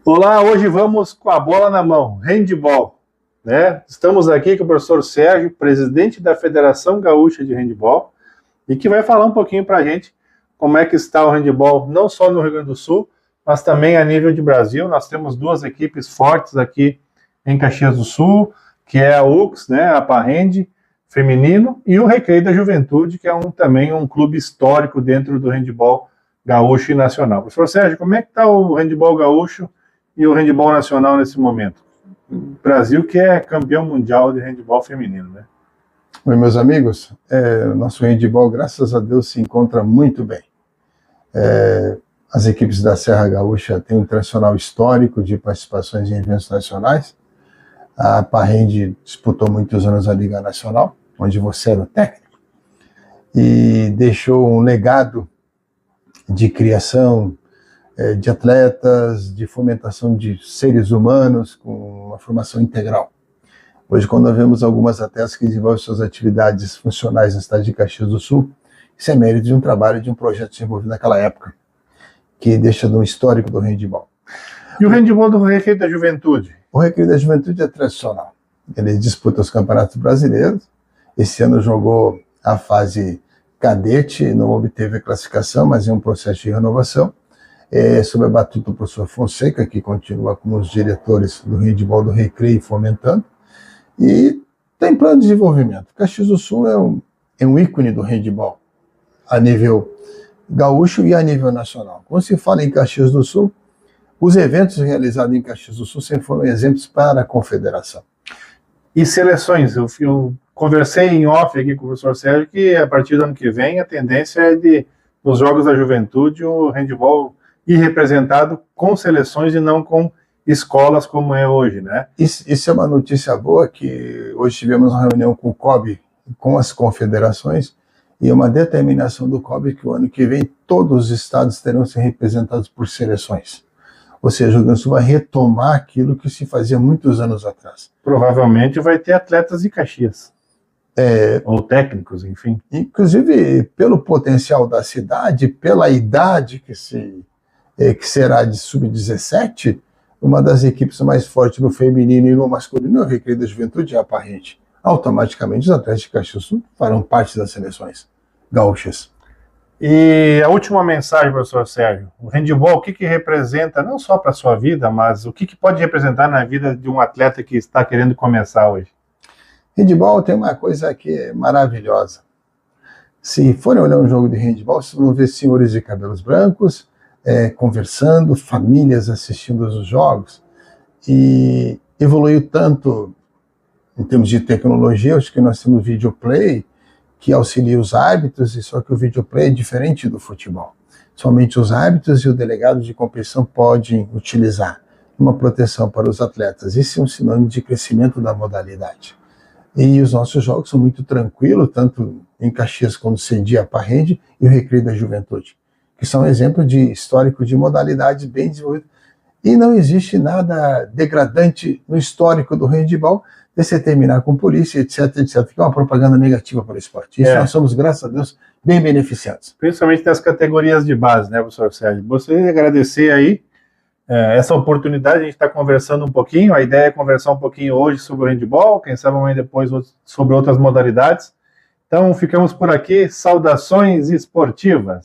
Olá, hoje vamos com a bola na mão, handball, né? Estamos aqui com o professor Sérgio, presidente da Federação Gaúcha de Handball, e que vai falar um pouquinho para a gente como é que está o handball, não só no Rio Grande do Sul, mas também a nível de Brasil. Nós temos duas equipes fortes aqui em Caxias do Sul, que é a UX, né, a Parrende feminino, e o Recreio da Juventude, que é também um clube histórico dentro do handball gaúcho e nacional. Professor Sérgio, como é que está o handball gaúcho e o handball nacional nesse momento? O Brasil que é campeão mundial de handball feminino, né? Oi, meus amigos, o nosso handball, graças a Deus, se encontra muito bem. As equipes da Serra Gaúcha têm um tradicional histórico de participações em eventos nacionais. A Parrende disputou muitos anos a Liga Nacional, onde você era o técnico, e deixou um legado de criação de atletas, de fomentação de seres humanos com uma formação integral. Hoje, quando nós vemos algumas atletas que desenvolvem suas atividades funcionais na cidade de Caxias do Sul, isso é mérito de um trabalho, de um projeto desenvolvido naquela época, que deixa no histórico do handball. E o handball do Recreio da Juventude? O Recreio da Juventude é tradicional. Ele disputa os campeonatos brasileiros. Esse ano jogou a fase cadete, não obteve a classificação, mas é um processo de renovação. Sob a batuta do professor Fonseca, que continua como os diretores do handball do Recreio fomentando. E tem plano de desenvolvimento. Caxias do Sul é um ícone do handball a nível gaúcho e a nível nacional. Quando se fala em Caxias do Sul, os eventos realizados em Caxias do Sul sempre foram exemplos para a confederação. E seleções? Eu conversei em off aqui com o professor Sérgio que a partir do ano que vem a tendência é de, nos Jogos da Juventude, o handball ir representado com seleções e não com escolas como é hoje, né? Isso é uma notícia boa, que hoje tivemos uma reunião com o COB, com as confederações, e uma determinação do COB que o ano que vem todos os estados terão que ser representados por seleções. Ou seja, o Rio Grande do Sul vai retomar aquilo que se fazia muitos anos atrás. Provavelmente vai ter atletas de Caxias. Ou técnicos, enfim. Inclusive, pelo potencial da cidade, pela idade que será de sub-17, uma das equipes mais fortes no feminino e no masculino é o Recreio da Juventude e a Parrende. Automaticamente, os atletas de Caxias do Sul farão parte das seleções gaúchas. E a última mensagem, professor Sérgio, o handball, o que representa, não só para a sua vida, mas o que pode representar na vida de um atleta que está querendo começar hoje? Handball tem uma coisa que é maravilhosa. Se forem olhar um jogo de handball, vocês vão ver senhores de cabelos brancos, conversando, famílias assistindo os jogos, e evoluiu tanto em termos de tecnologia. Acho que nós temos videoplay que auxilia os árbitros, e só que o videoplay é diferente do futebol. Somente os árbitros e o delegado de competição podem utilizar uma proteção para os atletas. Isso é um sinônimo de crescimento da modalidade. E os nossos jogos são muito tranquilos, tanto em Caxias quanto cedia a Parrende e o Recreio da Juventude, que são exemplos de histórico de modalidades bem desenvolvidas. E não existe nada degradante no histórico do handball de se terminar com polícia, etc, etc, que é uma propaganda negativa para o esporte. Isso nós somos, graças a Deus, bem beneficiados. Principalmente nas categorias de base, né, professor Sérgio? Gostaria de agradecer aí essa oportunidade. A gente está conversando um pouquinho, a ideia é conversar um pouquinho hoje sobre o handball, quem sabe amanhã depois sobre outras modalidades. Então, ficamos por aqui. Saudações esportivas!